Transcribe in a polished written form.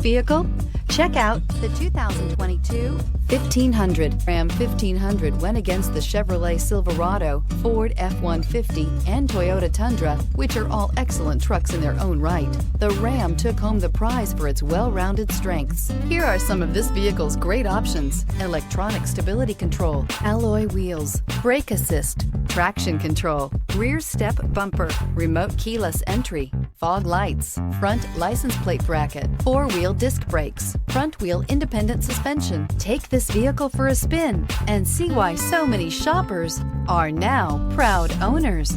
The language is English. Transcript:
vehicle? Check out the 2022 1500. Ram 1500 went against the Chevrolet Silverado, Ford F-150, and Toyota Tundra, which are all excellent trucks in their own right. The Ram took home the prize for its well-rounded strengths. Here are some of this vehicle's great options: electronic stability control, alloy wheels, brake assist, traction control, rear step bumper, remote keyless entry, fog lights, front license plate bracket, four-wheel disc brakes, front wheel independent suspension. Take this vehicle for a spin and see why so many shoppers are now proud owners.